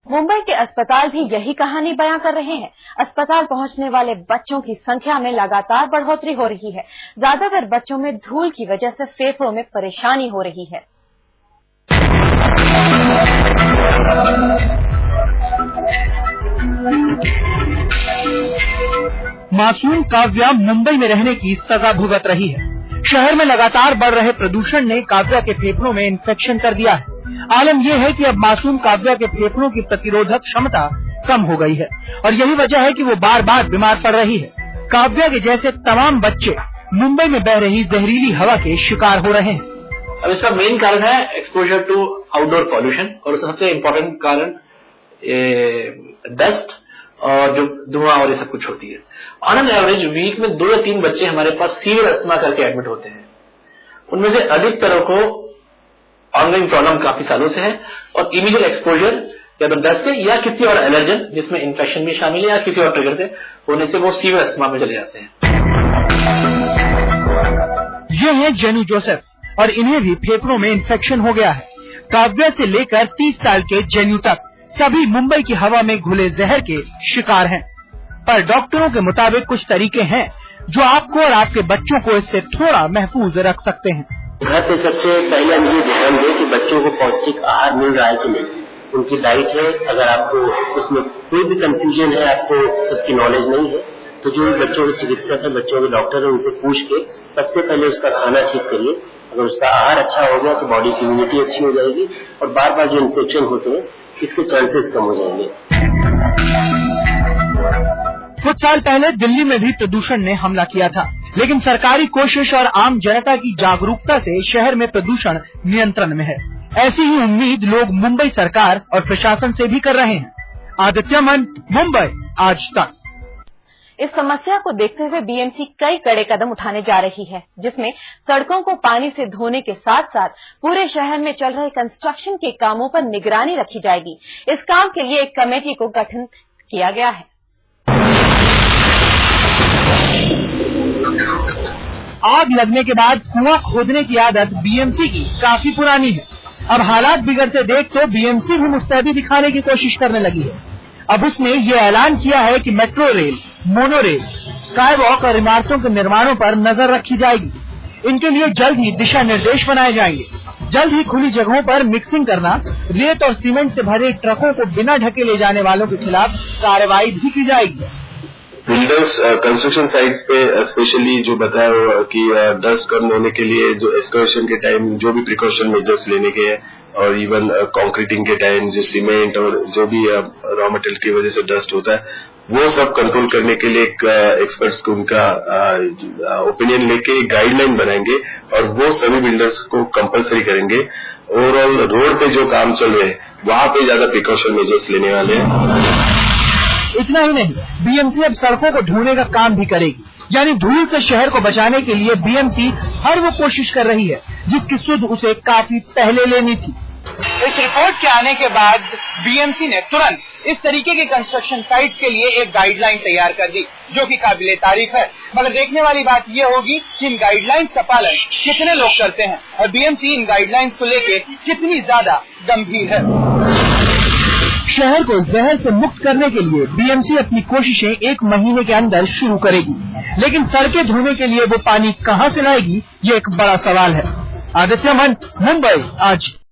मुंबई के अस्पताल भी यही कहानी बयां कर रहे हैं। अस्पताल पहुंचने वाले बच्चों की संख्या में लगातार बढ़ोतरी हो रही है। ज्यादातर बच्चों में धूल की वजह से फेफड़ों में परेशानी हो रही है। मासूम काव्या मुंबई में रहने की सजा भुगत रही है। शहर में लगातार बढ़ रहे प्रदूषण ने काव्या के फेफड़ों में इन्फेक्शन कर दिया है। आलम यह है कि अब मासूम काव्या के फेफड़ों की प्रतिरोधक क्षमता कम हो गई है और यही वजह है कि वो बार बार बीमार पड़ रही है। काव्या के जैसे तमाम बच्चे मुंबई में बह रही जहरीली हवा के शिकार हो रहे हैं। अब इसका मेन कारण है एक्सपोजर टू आउटडोर पॉल्यूशन और सबसे इम्पोर्टेंट कारण डस्ट और जो धुआं और ये सब कुछ होती है। ऑन एन एवरेज वीक में 2 या 3 बच्चे हमारे पास सीवियर अस्थमा करके एडमिट होते हैं। उनमें से अधिकतर को ऑनगोइंग प्रॉब्लम काफी सालों से है और इमीडिएट एक्सपोजर या तो डस्ट से या किसी और एलर्जन जिसमें इन्फेक्शन भी शामिल है या किसी और ट्रिगर से होने से वो सीवियर अस्थमा में चले जाते हैं। ये है जेनू जोसेफ और इन्हें भी फेफड़ों में इन्फेक्शन हो गया है। काव्या से लेकर 30 साल के जेनू तक सभी मुंबई की हवा में घुले जहर के शिकार हैं। पर डॉक्टरों के मुताबिक कुछ तरीके हैं जो आपको और आपके बच्चों को इससे थोड़ा महफूज रख सकते हैं। घर पे सबसे पहले हम ये ध्यान दें कि बच्चों को पौष्टिक आहार मिल रहा है कि नहीं, उनकी डाइट है। अगर आपको उसमें कोई भी कंफ्यूजन है, आपको उसकी नॉलेज नहीं है, तो जो बच्चों के चिकित्सक है, बच्चों के डॉक्टर है, उनसे पूछ के सबसे पहले उसका खाना ठीक करिए। अगर उसका आहार अच्छा हो गया तो बॉडी की इम्यूनिटी अच्छी हो जाएगी और बार बार जो इन्फेक्शन होते हैं इसके चांसेस कम हो जाएंगे। कुछ साल पहले दिल्ली में भी प्रदूषण ने हमला किया था, लेकिन सरकारी कोशिश और आम जनता की जागरूकता से शहर में प्रदूषण नियंत्रण में है। ऐसी ही उम्मीद लोग मुंबई सरकार और प्रशासन से भी कर रहे हैं। आदित्य मन, मुंबई आज तक। इस समस्या को देखते हुए बीएमसी कई कड़े कदम उठाने जा रही है, जिसमें सड़कों को पानी से धोने के साथ साथ पूरे शहर में चल रहे कंस्ट्रक्शन के कामों पर निगरानी रखी जाएगी। इस काम के लिए एक कमेटी को गठन किया गया है। आग लगने के बाद कुआं खोदने की आदत बीएमसी की काफी पुरानी है। अब हालात बिगड़ते देख तो बीएमसी भी मुस्तैदी दिखाने की कोशिश करने लगी है। अब उसने ये ऐलान किया है कि metro rail, mono rail, sky walk और इमारतों के निर्माणों पर नजर रखी जाएगी। इनके लिए जल्द ही दिशा निर्देश बनाए जाएंगे। जल्द ही खुली जगहों पर मिक्सिंग करना, रेत और सीमेंट से भरे ट्रकों को बिना ढके ले जाने वालों के खिलाफ कार्रवाई भी की जाएगी। बिल्डर्स कंस्ट्रक्शन साइट्स पे स्पेशली जो बताया कि डस्ट कम होने के लिए जो एक्सकवेशन के टाइम जो भी प्रिकॉशन मेजर्स लेने के हैं और इवन कंक्रीटिंग के टाइम जो सीमेंट और जो भी रॉ मटेरियल की वजह से डस्ट होता है वो सब कंट्रोल करने के लिए एक्सपर्ट्स को उनका ओपिनियन लेके एक गाइडलाइन बनाएंगे और वो सभी बिल्डर्स को कंपलसरी करेंगे। ओवरऑल रोड पे जो काम चल रहे हैं वहां पे ज्यादा प्रिकॉशन मेजर्स लेने वाले हैं। इतना ही नहीं, बीएमसी अब सड़कों को ढोने का काम भी करेगी। यानी धूल से शहर को बचाने के लिए बीएमसी हर वो कोशिश कर रही है जिसकी सुध उसे काफी पहले लेनी थी। इस रिपोर्ट के आने के बाद बीएमसी ने तुरंत इस तरीके के कंस्ट्रक्शन साइट्स के लिए एक गाइडलाइन तैयार कर दी, जो कि काबिले तारीफ है। मगर देखने वाली बात यह होगी कि इन गाइडलाइंस का पालन कितने लोग करते हैं और बीएमसी इन गाइडलाइंस को लेकर कितनी ज्यादा गंभीर है। शहर को जहर से मुक्त करने के लिए बीएमसी अपनी कोशिशें 1 महीने के अंदर शुरू करेगी, लेकिन सड़कें धोने के लिए वो पानी कहां से लाएगी, ये एक बड़ा सवाल है। आदित्य मन, मुंबई आज।